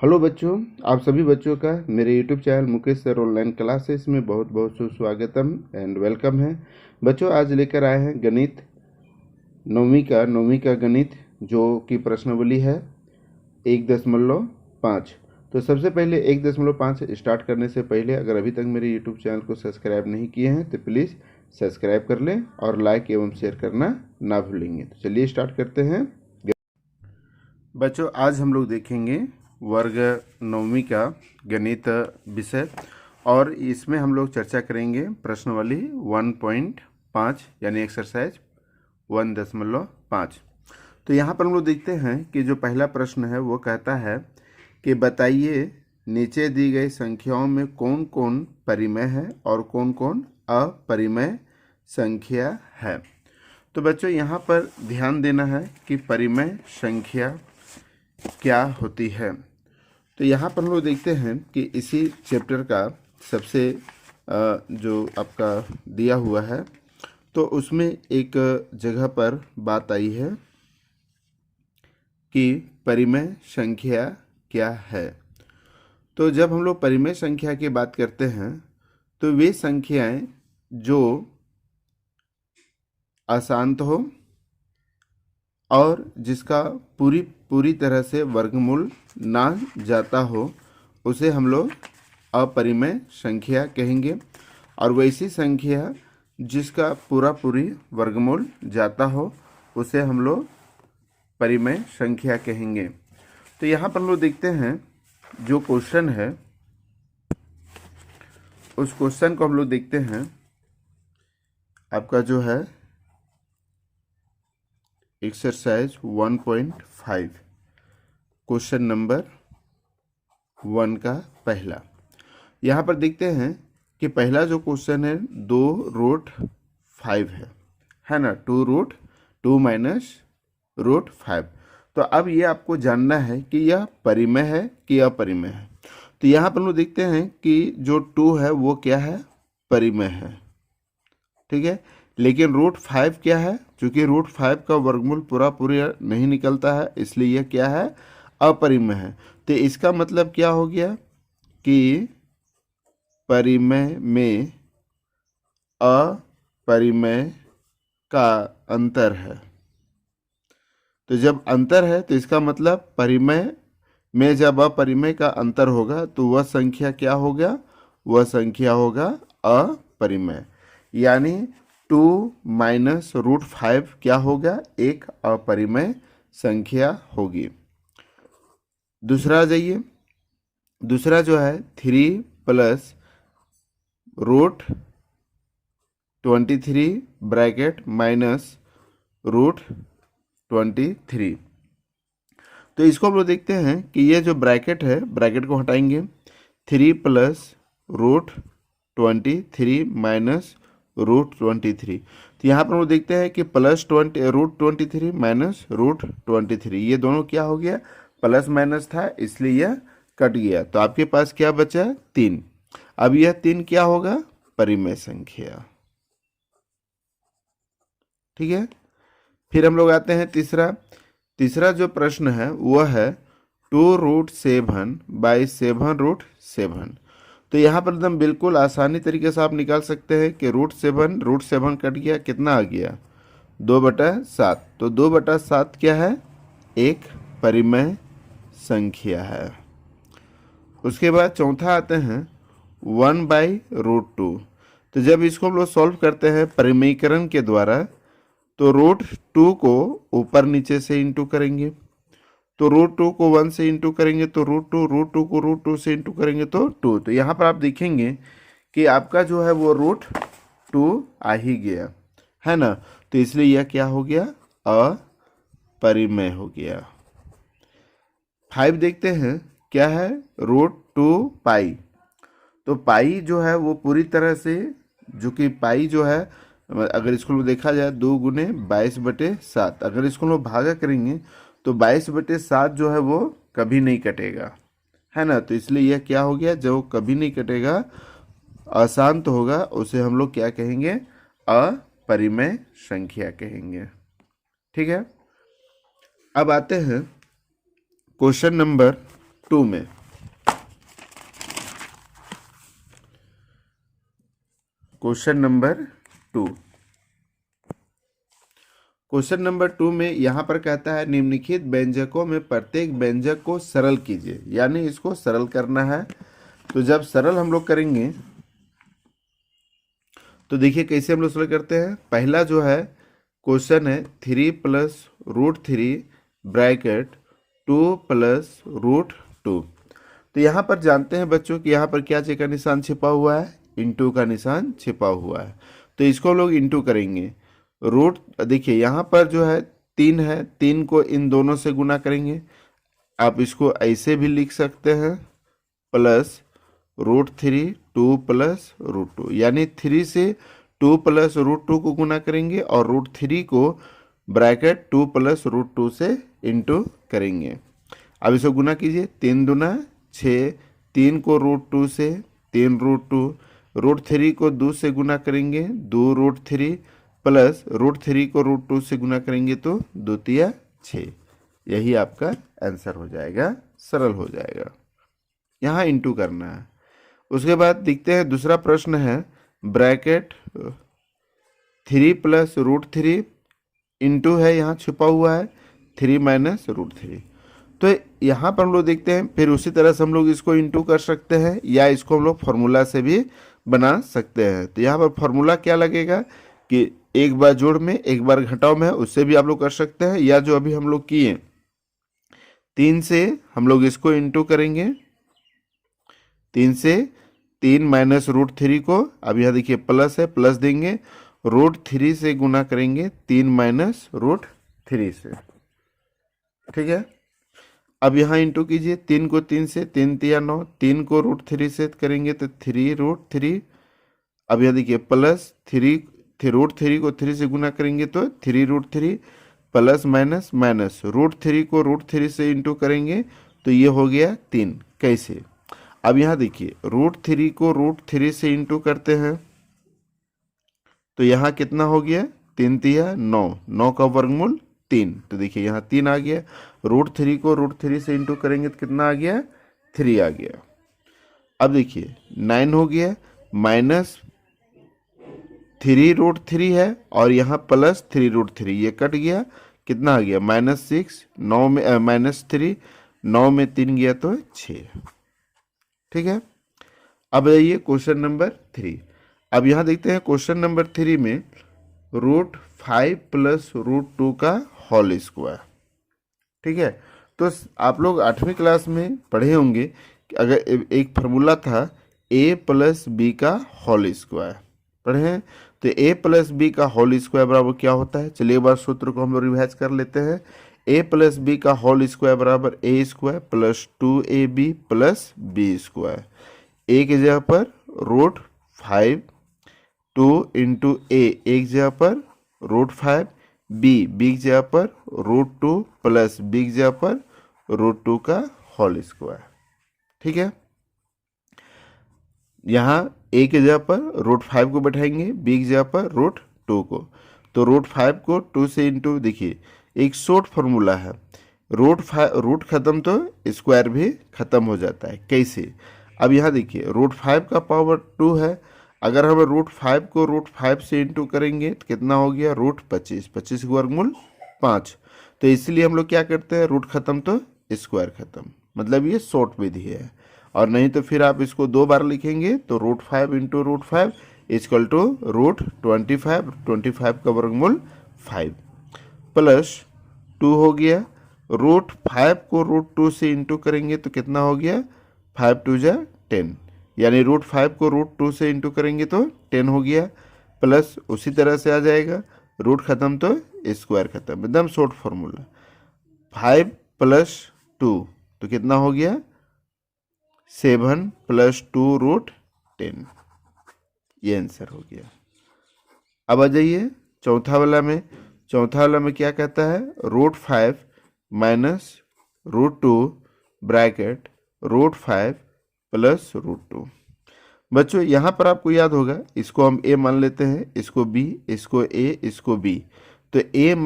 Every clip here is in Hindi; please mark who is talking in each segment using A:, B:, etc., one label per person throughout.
A: हेलो बच्चों, आप सभी बच्चों का मेरे YouTube channel Mukesh sir online classes में बहुत बहुत सुस्वागतम एंड वेलकम है। बच्चों, आज लेकर आए हैं गणित नौवीं का गणित, जो कि प्रश्नावली है 1.5। तो सबसे पहले 1.5 स्टार्ट करने से पहले अगर अभी तक मेरे यूट्यूब चैनल को सब्सक्राइब नहीं किए हैं तो प्लीज़ सब्सक्राइब कर लें और लाइक एवं शेयर करना ना भूलेंगे। तो चलिए स्टार्ट करते हैं। बच्चों, आज हम लोग देखेंगे वर्ग 9वीं का गणित विषय, और इसमें हम लोग चर्चा करेंगे प्रश्नावली 1.5 यानी एक्सरसाइज 1.5। तो यहाँ पर हम लोग देखते हैं कि जो पहला प्रश्न है वो कहता है कि बताइए नीचे दी गई संख्याओं में कौन कौन परिमेय है और कौन कौन अपरिमेय संख्या है। तो बच्चों, यहाँ पर ध्यान देना है कि परिमेय संख्या क्या होती है। तो यहाँ पर हम लोग देखते हैं कि इसी चैप्टर का सबसे जो आपका दिया हुआ है, तो उसमें एक जगह पर बात आई है कि परिमेय संख्या क्या है। तो जब हम लोग परिमेय संख्या की बात करते हैं तो वे संख्याएं जो अशांत हो और जिसका पूरी तरह से वर्गमूल ना जाता हो उसे हम लोग अपरिमेय संख्या कहेंगे, और वैसी संख्या जिसका पूरी वर्गमूल जाता हो उसे हम लोग परिमेय संख्या कहेंगे। तो यहाँ पर हम लोग देखते हैं जो क्वेश्चन है उस क्वेश्चन को हम लोग देखते हैं। आपका जो है एक्सरसाइज 1.5 क्वेश्चन नंबर 1 का पहला। यहाँ पर देखते हैं कि पहला जो क्वेश्चन है 2√5 है ना, 2√2 माइनस √5। तो अब ये आपको जानना है कि यह परिमेय है कि अपरिमेय है। तो यहाँ पर हम लोग देखते हैं कि जो 2 है वो क्या है, परिमेय है, ठीक है। लेकिन √5 क्या है, चूंकि √5 का वर्गमूल पूरा नहीं निकलता है, इसलिए यह क्या है, अपरिमेय है। तो इसका मतलब क्या हो गया कि परिमेय में अपरिमेय का अंतर है। तो जब अंतर है तो इसका मतलब परिमेय में जब अपरिमेय का अंतर होगा तो वह संख्या क्या हो गया, वह संख्या होगा अपरिमेय। यानी 2 माइनस √5 क्या होगा, एक अपरिमेय संख्या होगी। दूसरा जाइए, दूसरा जो है 3 प्लस √23 ब्रैकेट माइनस √23। तो इसको हम लोग देखते हैं कि ये जो ब्रैकेट है, ब्रैकेट को हटाएंगे, 3 प्लस √23 माइनस √23। तो यहाँ पर हम लोग देखते हैं कि प्लस √23 माइनस √23, ये दोनों क्या हो गया, प्लस माइनस था इसलिए यह कट गया। तो आपके पास क्या बचा, 3। अब यह 3 क्या होगा, परिमेय संख्या, ठीक है। फिर हम लोग आते हैं तीसरा जो प्रश्न है वह है 2√7 बाई 7√7। तो यहाँ पर एकदम बिल्कुल आसानी तरीके से आप निकाल सकते हैं कि √7 कट गया, कितना आ गया, 2/7। तो 2/7 क्या है, एक परिमेय संख्या है। उसके बाद चौथा आते हैं 1/√2। तो जब इसको हम लोग सॉल्व करते हैं परिमेयीकरण के द्वारा, तो √2 को ऊपर नीचे से इंटू करेंगे, तो √2 को 1 से इंटू करेंगे तो √2 को √2 से इंटू करेंगे तो 2। तो यहाँ पर आप देखेंगे कि आपका जो है वो √2 आ ही गया है ना। तो इसलिए यह क्या हो गया, अपरिमेय हो गया। 5 देखते हैं क्या है, √2 पाई। तो पाई जो है वो पूरी तरह से, जो कि पाई जो है, अगर इसको देखा जाए 2 गुने 22/7, अगर इसको लोग भागा करेंगे तो 22/7 जो है वो कभी नहीं कटेगा, है ना। तो इसलिए यह क्या हो गया, जो कभी नहीं कटेगा, अशांत होगा, उसे हम लोग क्या कहेंगे, अपरिमेय संख्या कहेंगे, ठीक है। अब आते हैं क्वेश्चन नंबर 2 में क्वेश्चन नंबर 2 में यहाँ पर कहता है निम्नलिखित व्यंजकों में प्रत्येक व्यंजक को सरल कीजिए, यानी इसको सरल करना है। तो जब सरल हम लोग करेंगे तो देखिए कैसे हम लोग सरल करते हैं। पहला जो है क्वेश्चन है 3 + √3 ब्रैकेट 2 + √2। तो यहाँ पर जानते हैं बच्चों कि यहाँ पर क्या चीज का निशान छिपा हुआ है, इंटू का निशान छिपा हुआ है। तो इसको हम लोग इंटू करेंगे। रूट देखिए यहाँ पर जो है 3 है, 3 को इन दोनों से गुना करेंगे। आप इसको ऐसे भी लिख सकते हैं प्लस √3 2 + √2, यानी 3 से 2 + √2 को गुना करेंगे और √3 को ब्रैकेट 2 + √2 से इंटू करेंगे। अब इसको गुना कीजिए, 3 दूना 6, 3 को √2 से 3 √2, √3 को 2 से गुना करेंगे 2 √3 प्लस √3 को √2 से गुना करेंगे तो 2 तिया 6। यही आपका आंसर हो जाएगा, सरल हो जाएगा। यहाँ इंटू करना है। उसके बाद देखते हैं दूसरा प्रश्न है ब्रैकेट 3 + √3 इंटू है, यहाँ छुपा हुआ है 3 - √3। तो यहाँ पर हम लोग देखते हैं, फिर उसी तरह से हम लोग इसको इंटू कर सकते हैं या इसको हम लोग फॉर्मूला से भी बना सकते हैं। तो यहाँ पर फॉर्मूला क्या लगेगा कि एक बार जोड़ में एक बार घटाव में, उससे भी आप लोग कर सकते हैं, या जो अभी हम लोग किए 3 से हम लोग इसको इंटू करेंगे, 3 से 3 - √3 को, अब यहाँ देखिए प्लस है, प्लस देंगे, √3 से गुना करेंगे 3 - √3 से। ठीक है, अब यहाँ इंटू कीजिए, 3 को 3 से 3 तिया 9, 3 को √3 से करेंगे तो 3 √3। अब यहाँ देखिए प्लस 3 √3 को 3 से गुना करेंगे तो 3 √3 प्लस माइनस माइनस √3 को √3 से इंटू करेंगे तो ये हो गया 3। कैसे? अब यहाँ देखिए √3 को √3 से इंटू करते हैं तो यहाँ कितना हो गया, 3 तिया 9, 9 का वर्गमूल 3। तो देखिए यहाँ 3 आ गया। √3 को √3 से इंटू करेंगे तो कितना आ गया, 3 आ गया। अब देखिए 9 हो गया, माइनस 3 √3 है और यहाँ प्लस 3 √3, ये कट गया, कितना आ गया -6, 9 में -3, 9 में 3 गया तो 6। ठीक है, अब आइए क्वेश्चन नंबर 3। अब यहाँ देखते हैं क्वेश्चन नंबर 3 में √5 + √2 का होल स्क्वायर। ठीक है, तो आप लोग 8वीं क्लास में पढ़े होंगे कि अगर एक फार्मूला था a + b का होल स्क्वायर, पढ़े हैं? तो a + b का होल स्क्वायर बराबर क्या होता है, चलिए एक बार सूत्र को हम लोग रिवाइज कर लेते हैं। a + b का होल स्क्वायर बराबर a² + 2ab + b²। a की जगह पर √5, 2 × a एक जगह पर √5, b की जगह पर √2 प्लस b की जगह पर √2 का होल स्क्वायर। ठीक है, यहाँ a की जगह पर √5 को बैठाएंगे, b की जगह पर √2 को, तो √5 को 2 से इंटू, देखिए एक शॉर्ट फार्मूला है, रूट खत्म तो स्क्वायर भी खत्म हो जाता है। कैसे? अब यहाँ देखिए √5 का पावर 2 है, अगर हम √5 को √5 से इंटू करेंगे तो कितना हो गया, √25, 25 का वर्गमूल 5। तो इसलिए हम लोग क्या करते हैं, रूट खत्म तो स्क्वायर खत्म, मतलब ये शॉर्ट विधि है। और नहीं तो फिर आप इसको 2 बार लिखेंगे तो √5 × √5 = √25, 25 का वर्गमूल 5 प्लस 2 हो गया। √5 को √2 से इंटू करेंगे तो कितना हो गया, 5 × 2 = 10, यानी √5 को √2 से इंटू करेंगे तो 10 हो गया, प्लस उसी तरह से आ जाएगा, रूट खत्म तो स्क्वायर खत्म, एकदम शॉर्ट फार्मूला। 5 + 2 तो कितना हो गया, 7 + 2 √10, ये आंसर हो गया। अब आ जाइए चौथा वाला में। चौथा वाला में क्या कहता है, √5 - √2 ब्रैकेट √5 + √2। बच्चों यहाँ पर आपको याद होगा, इसको हम a मान लेते हैं, इसको b, इसको a, इसको b, तो a -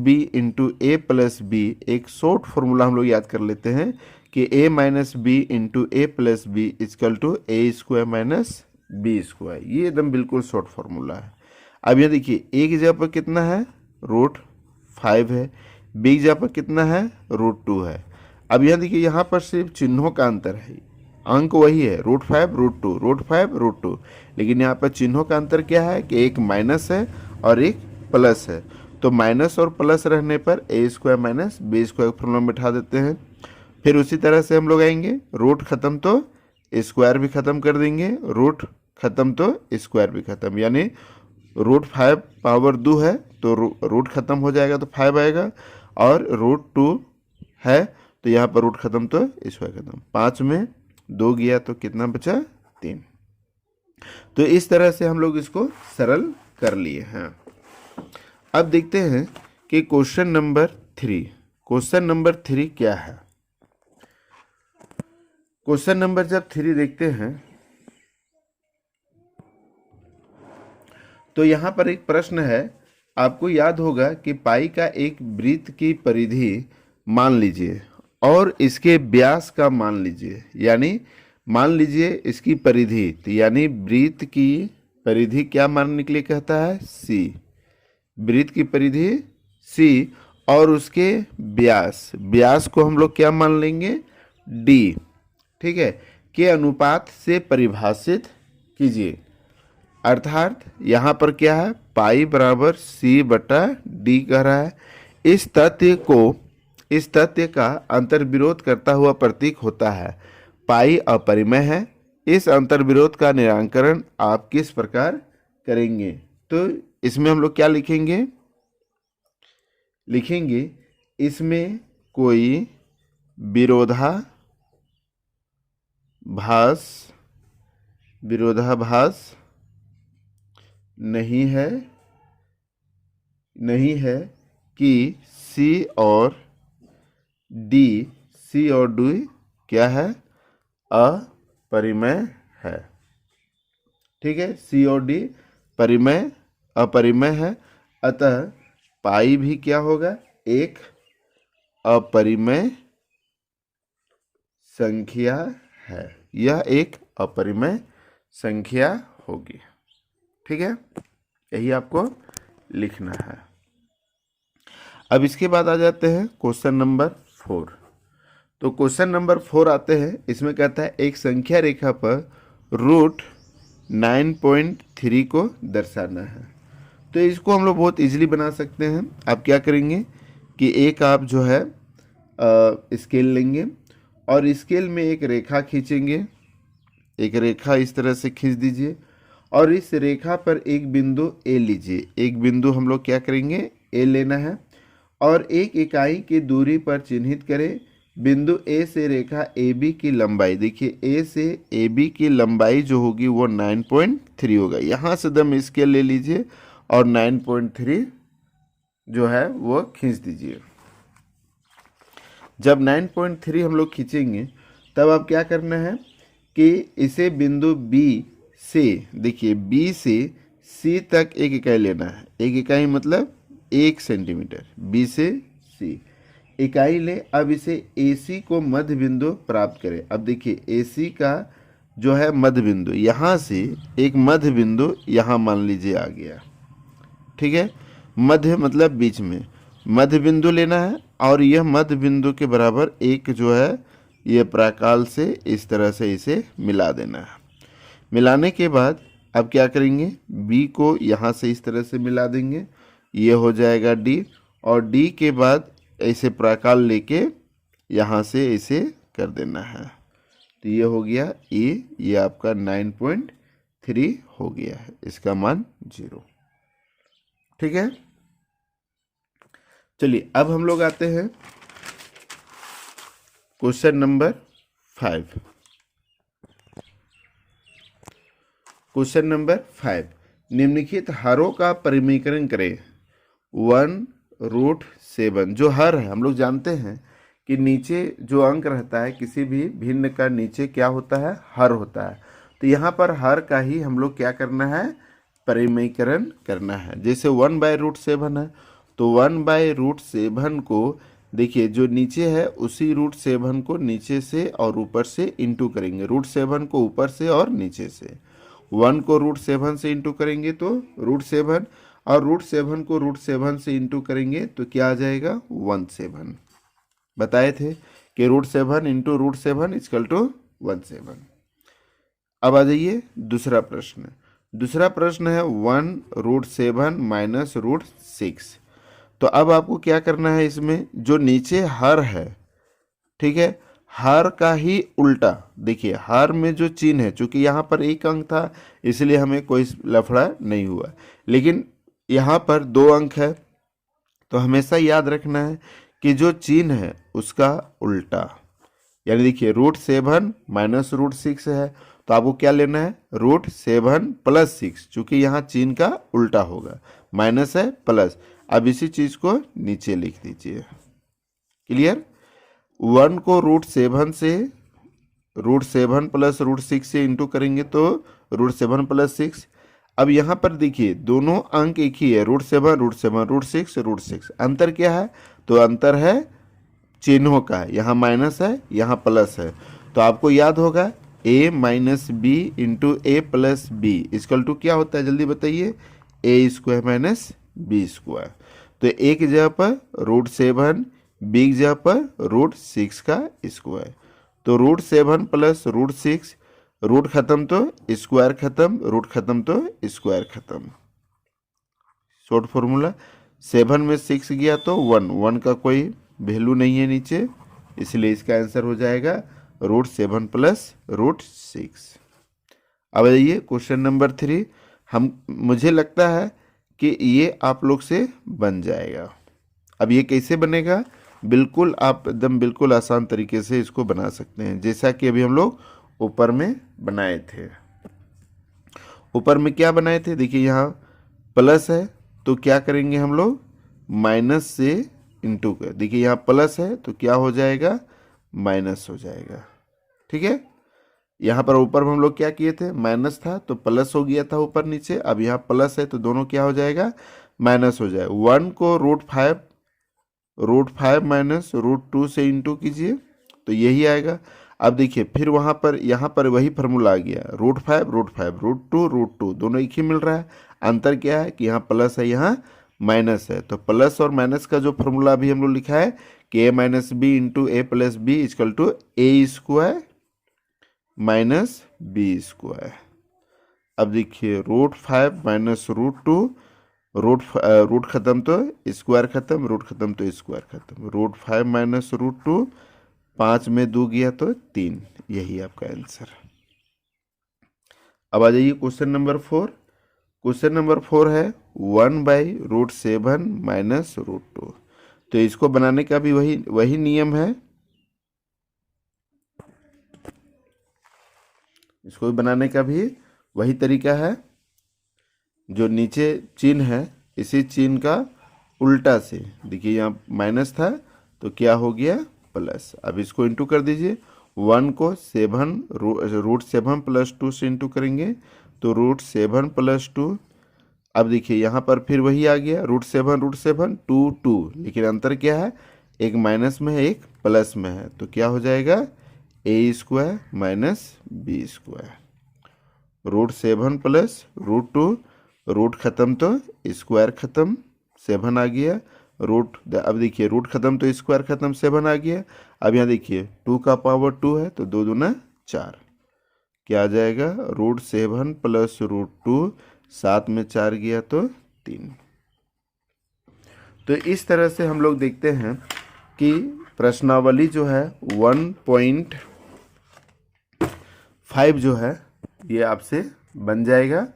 A: b × a + b एक शॉर्ट फार्मूला हम लोग याद कर लेते हैं कि a minus b into a plus b equal to a square minus B square. ये एकदम बिल्कुल शॉर्ट फॉर्मूला है। अब यहाँ देखिए a की जगह पर कितना है, √5 है, b की जगह पर कितना है, √2 है। अब यहाँ देखिए यहाँ पर सिर्फ चिन्हों का अंतर है, अंक वही है √5 √2 √5 √2, लेकिन यहाँ पर चिन्हों का अंतर क्या है कि एक माइनस है और एक प्लस है। तो माइनस और प्लस रहने पर A square minus B square formula में बैठा देते हैं। फिर उसी तरह से हम लोग आएंगे, रूट खत्म तो स्क्वायर भी खत्म कर देंगे, रूट खत्म तो स्क्वायर भी खत्म, यानी √5 पावर 2 है तो रूट खत्म हो जाएगा तो 5 आएगा, और √2 है तो यहाँ पर रूट खत्म तो स्क्वायर खत्म। 5 में 2 गया तो कितना बचा, 3। तो इस तरह से हम लोग इसको सरल कर लिए हैं। अब देखते हैं कि क्वेश्चन नंबर 3 क्या है। क्वेश्चन नंबर जब 3 देखते हैं तो यहाँ पर एक प्रश्न है। आपको याद होगा कि पाई का एक वृत्त की परिधि मान लीजिए और इसके व्यास का मान लीजिए, यानी मान लीजिए इसकी परिधि, तो यानी वृत्त की परिधि क्या मानने के लिए कहता है, c, वृत्त की परिधि c, और उसके व्यास को हम लोग क्या मान लेंगे, d, ठीक है, के अनुपात से परिभाषित कीजिए। अर्थात यहाँ पर क्या है, पाई बराबर c/d कह रहा है। इस तथ्य का अंतर्विरोध करता हुआ प्रतीक होता है। पाई अपरिमेय है। इस अंतर्विरोध का निराकरण आप किस प्रकार करेंगे? तो इसमें हम लोग क्या लिखेंगे, इसमें कोई विरोधाभास नहीं है कि C और D क्या है, अपरिमेय है। ठीक है, C और D अपरिमेय है, अतः पाई भी क्या होगा, एक अपरिमेय संख्या है। यह एक अपरिमेय संख्या होगी। ठीक है, यही आपको लिखना है। अब इसके बाद आ जाते हैं क्वेश्चन नंबर 4। तो क्वेश्चन नंबर 4 आते हैं, इसमें कहता है एक संख्या रेखा पर √9.3 को दर्शाना है। तो इसको हम लोग बहुत इजीली बना सकते हैं। आप क्या करेंगे कि एक आप जो है स्केल लेंगे और स्केल में एक रेखा खींचेंगे, एक रेखा इस तरह से खींच दीजिए और इस रेखा पर एक बिंदु ए लीजिए। एक बिंदु हम लोग क्या करेंगे, ए लेना है और एक इकाई की दूरी पर चिन्हित करें बिंदु ए से रेखा ए बी की लंबाई। देखिए ए से ए बी की लंबाई जो होगी वो 9.3 होगा। यहाँ से दम स्केल ले लीजिए और 9.3 जो है वो खींच दीजिए। जब 9.3 हम लोग खींचेंगे तब अब क्या करना है कि इसे बिंदु बी से, देखिए बी से सी तक एक इकाई लेना है। एक इकाई मतलब 1 सेंटीमीटर, बी से सी इकाई ले। अब इसे AC को मध्य बिंदु प्राप्त करें। अब देखिए AC का जो है मध्य बिंदु, यहाँ से एक मध्य बिंदु यहाँ मान लीजिए आ गया। ठीक है, मध्य मतलब बीच में मध्य बिंदु लेना है और यह मध्य बिंदु के बराबर एक जो है ये प्राकाल से इस तरह से इसे मिला देना है। मिलाने के बाद अब क्या करेंगे, B को यहाँ से इस तरह से मिला देंगे, ये हो जाएगा D, और D के बाद ऐसे प्राकाल लेके यहाँ से इसे कर देना है। तो ये हो गया E, ये आपका 9.3 हो गया है, इसका मान 0। ठीक है, चलिए अब हम लोग आते हैं क्वेश्चन नंबर 5। क्वेश्चन नंबर 5, निम्नलिखित हरों का परिमीकरण करें। 1√7 जो हर है, हम लोग जानते हैं कि नीचे जो अंक रहता है किसी भी भिन्न का नीचे क्या होता है, हर होता है। तो यहाँ पर हर का ही हम लोग क्या करना है, परिमीकरण करना है। जैसे 1/√7 है तो 1/√7 को देखिए जो नीचे है उसी √7 को नीचे से और ऊपर से इंटू करेंगे। √7 को ऊपर से और नीचे से। 1 को √7 से इंटू करेंगे तो √7, और √7 को √7 से इंटू करेंगे तो क्या आ जाएगा 17। बताए थे कि √7 इंटू √7 इक्वल टू 17। अब आ जाइए दूसरा प्रश्न। दूसरा प्रश्न है 1√7 माइनस √6। तो अब आपको क्या करना है, इसमें जो नीचे हर है, ठीक है, हर का ही उल्टा। देखिए हर में जो चिन्ह है, चूंकि यहाँ पर एक अंक था इसलिए हमें कोई लफड़ा नहीं हुआ, लेकिन यहाँ पर 2 अंक है, तो हमेशा याद रखना है कि जो चिन्ह है उसका उल्टा। यानी देखिए √7 माइनस √6 है, तो आपको क्या लेना है √7 प्लस 6, चूंकि यहाँ चिन्ह का उल्टा होगा, माइनस है प्लस। अब इसी चीज को नीचे लिख दीजिए। क्लियर। 1 को √7 से √7 प्लस √6 से इंटू करेंगे तो √7 प्लस 6। अब यहाँ पर देखिए दोनों अंक एक ही है, √7 √7 √6 √6। अंतर क्या है, तो अंतर है चिन्हों का। यहाँ माइनस है, यहाँ प्लस है, तो आपको याद होगा a minus b into a plus b equal to क्या होता है, जल्दी बताइए, a² माइनस b²। तो a की जगह पर √7, b की जगह पर √6 का स्क्वायर। तो √7 प्लस √6, रूट खत्म तो स्क्वायर खत्म, रूट खत्म तो स्क्वायर खत्म। शॉर्ट फॉर्मूला, 7 में 6 गया तो 1 का कोई वैल्यू नहीं है नीचे, इसलिए इसका आंसर हो जाएगा √7 प्लस √6। अब आइए क्वेश्चन नंबर 3। मुझे लगता है कि ये आप लोग से बन जाएगा। अब ये कैसे बनेगा, बिल्कुल आप एकदम बिल्कुल आसान तरीके से इसको बना सकते हैं, जैसा कि अभी हम लोग ऊपर में बनाए थे। ऊपर में क्या बनाए थे, देखिए यहाँ प्लस है तो क्या करेंगे हम लोग, माइनस से इंटू कर। देखिए यहाँ प्लस है तो क्या हो जाएगा, माइनस हो जाएगा। ठीक है, यहाँ पर ऊपर में हम लोग क्या किए थे, माइनस था तो प्लस हो गया था ऊपर नीचे। अब यहाँ प्लस है तो दोनों क्या हो जाएगा, माइनस हो जाएगा। 1 को √5 माइनस √2 से इंटू कीजिए तो यही आएगा। अब देखिए फिर वहाँ पर यहाँ पर वही फार्मूला आ गया, √5 √2 दोनों एक ही मिल रहा है। अंतर क्या है कि यहाँ प्लस है, यहाँ माइनस है। तो प्लस और माइनस का जो फार्मूला अभी हम लोग लिखा है कि a minus b into a plus b equal to a² minus b²। अब देखिए √5 माइनस √2, रूट खत्म तो स्क्वायर खत्म, रूट खत्म तो स्क्वायर खत्म। √5 माइनस √2, 5 में 2 गया तो 3, यही आपका आंसर। अब आ जाइए क्वेश्चन नंबर 4। क्वेश्चन नंबर 4 है 1/√7 माइनस √2। तो इसको बनाने का भी वही नियम है, इसको बनाने का भी वही तरीका है। जो नीचे चिन्ह है इसी चिन्ह का उल्टा से, देखिए यहाँ माइनस था तो क्या हो गया प्लस। अब इसको इंटू कर दीजिए। 1 को √7 प्लस 2 से इंटू करेंगे तो √7 प्लस 2। अब देखिए यहाँ पर फिर वही आ गया, √7 2, लेकिन अंतर क्या है, एक माइनस में है एक प्लस में है, तो क्या हो जाएगा a² minus b²। √7 plus √2, root खत्म तो स्क्वायर खत्म, 7 आ गया। अब देखिए रूट खत्म तो स्क्वायर खत्म, 7 आ गया। अब यहाँ देखिए 2 का पावर 2 है तो 2 दूना 4, क्या आ जाएगा √7 प्लस √2, 7 में 4 गया तो 3। तो इस तरह से हम लोग देखते हैं कि प्रश्नावली जो है 1.5 जो है ये आपसे बन जाएगा।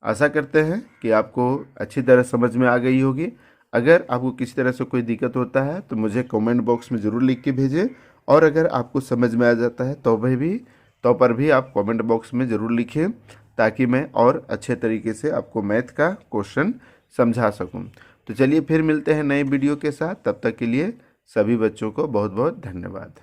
A: आशा करते हैं कि आपको अच्छी तरह समझ में आ गई होगी। अगर आपको किसी तरह से कोई दिक्कत होता है तो मुझे कमेंट बॉक्स में ज़रूर लिख के भेजें, और अगर आपको समझ में आ जाता है तो पर भी आप कमेंट बॉक्स में ज़रूर लिखें, ताकि मैं और अच्छे तरीके से आपको मैथ का क्वेश्चन समझा सकूं। तो चलिए फिर मिलते हैं नए वीडियो के साथ, तब तक के लिए सभी बच्चों को बहुत बहुत धन्यवाद।